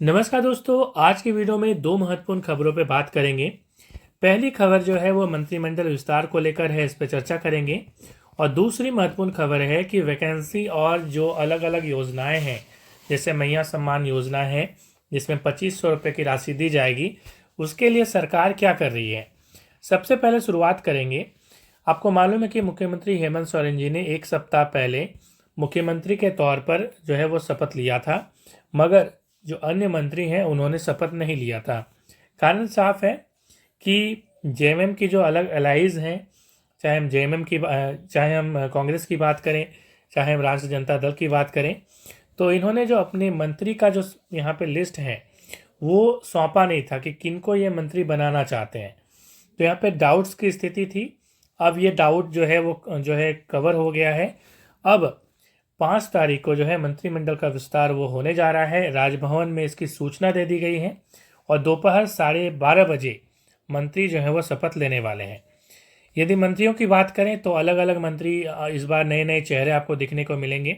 नमस्कार दोस्तों, आज की वीडियो में दो महत्वपूर्ण खबरों पे बात करेंगे। पहली खबर जो है वो मंत्रिमंडल विस्तार को लेकर है, इस पर चर्चा करेंगे। और दूसरी महत्वपूर्ण खबर है कि वैकेंसी और जो अलग अलग योजनाएं हैं, जैसे मैया सम्मान योजना है जिसमें 2500 रुपये की राशि दी जाएगी, उसके लिए सरकार क्या कर रही है। सबसे पहले शुरुआत करेंगे। आपको मालूम है कि मुख्यमंत्री हेमंत सोरेन जी ने एक सप्ताह पहले मुख्यमंत्री के तौर पर जो है वो शपथ लिया था, मगर जो अन्य मंत्री हैं उन्होंने शपथ नहीं लिया था। कारण साफ है कि जेएमएम की जो अलग एलाइज हैं, चाहे हम जेएमएम की चाहे हम कांग्रेस की बात करें, चाहे हम राष्ट्रीय जनता दल की बात करें, तो इन्होंने जो अपने मंत्री का जो यहाँ पे लिस्ट है वो सौंपा नहीं था कि किनको ये मंत्री बनाना चाहते हैं। तो यहाँ पे डाउट्स की स्थिति थी। अब ये डाउट जो है वो जो है कवर हो गया है। अब 5 तारीख को जो है मंत्रिमंडल का विस्तार वो होने जा रहा है। राजभवन में इसकी सूचना दे दी गई है और दोपहर 12:30 बजे मंत्री जो है वो शपथ लेने वाले हैं। यदि मंत्रियों की बात करें तो अलग अलग मंत्री इस बार नए नए चेहरे आपको दिखने को मिलेंगे,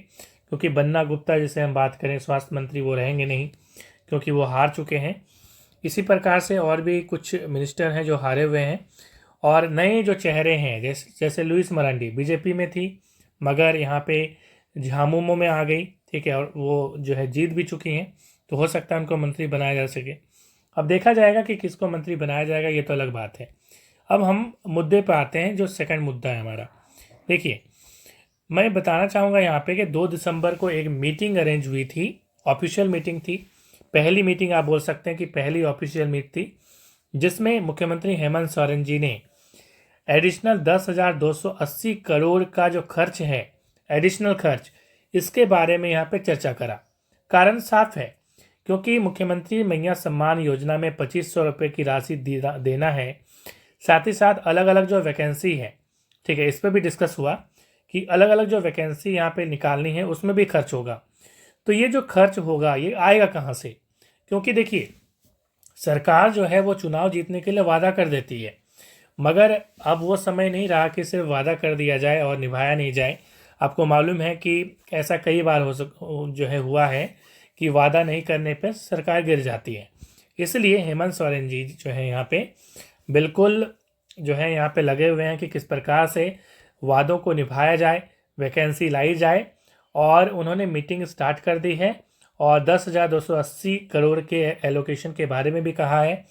क्योंकि बन्ना गुप्ता जैसे हम बात करें स्वास्थ्य मंत्री, वो रहेंगे नहीं क्योंकि वो हार चुके हैं। इसी प्रकार से और भी कुछ मिनिस्टर हैं जो हारे हुए हैं। और नए जो चेहरे हैं, जैसे जैसे लुइस मरांडी बीजेपी में थी मगर यहाँ पे झामुमो में आ गई, ठीक है, और वो जो है जीत भी चुकी हैं, तो हो सकता है उनको मंत्री बनाया जा सके। अब देखा जाएगा कि किसको मंत्री बनाया जाएगा, ये तो अलग बात है। अब हम मुद्दे पर आते हैं, जो सेकंड मुद्दा है हमारा। देखिए, मैं बताना चाहूँगा यहाँ पे कि 2 दिसंबर को एक मीटिंग अरेंज हुई थी, ऑफिशियल मीटिंग थी। पहली मीटिंग आप बोल सकते हैं कि पहली ऑफिशियल मीट थी, जिसमें मुख्यमंत्री हेमंत सोरेन जी ने एडिशनल 10,280 करोड़ का जो खर्च है, एडिशनल खर्च, इसके बारे में यहाँ पे चर्चा करा। कारण साफ है, क्योंकि मुख्यमंत्री मैया सम्मान योजना में 2500 रुपये की राशि देना है। साथ ही साथ अलग अलग जो वैकेंसी है, ठीक है, इस पर भी डिस्कस हुआ कि अलग अलग जो वैकेंसी यहाँ पे निकालनी है उसमें भी खर्च होगा। तो ये जो खर्च होगा ये आएगा कहाँ से? क्योंकि देखिए, सरकार जो है वो चुनाव जीतने के लिए वादा कर देती है, मगर अब वो समय नहीं रहा कि सिर्फ वादा कर दिया जाए और निभाया नहीं जाए। आपको मालूम है कि ऐसा कई बार जो है हुआ है कि वादा नहीं करने पर सरकार गिर जाती है। इसलिए हेमंत सोरेन जी जो है यहाँ पे बिल्कुल जो है यहाँ पे लगे हुए हैं कि किस प्रकार से वादों को निभाया जाए, वैकेंसी लाई जाए। और उन्होंने मीटिंग स्टार्ट कर दी है और 10,280 करोड़ के एलोकेशन के बारे में भी कहा है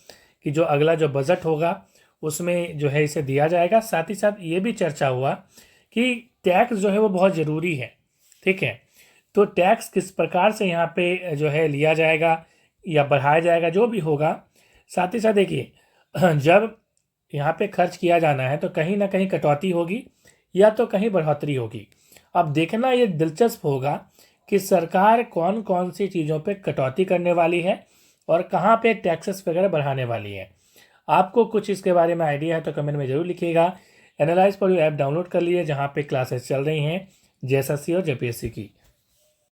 कि जो अगला जो बजट होगा उसमें जो है इसे दिया जाएगा। साथ ही साथ ये भी चर्चा हुआ कि टैक्स जो है वो बहुत ज़रूरी है, ठीक है। तो टैक्स किस प्रकार से यहाँ पे जो है लिया जाएगा या बढ़ाया जाएगा, जो भी होगा। साथ ही साथ देखिए, जब यहाँ पे खर्च किया जाना है तो कहीं ना कहीं कटौती होगी या तो कहीं बढ़ोतरी होगी। अब देखना ये दिलचस्प होगा कि सरकार कौन कौन सी चीज़ों पे कटौती करने वाली है और कहाँ पे टैक्सेस वगैरह बढ़ाने वाली है। आपको कुछ इसके बारे में आइडिया है तो कमेंट में ज़रूर लिखिएगा। Analyse for you app download कर लिए, जहाँ पे क्लासेस चल रही हैं जेएसएससी और जेपीएससी की।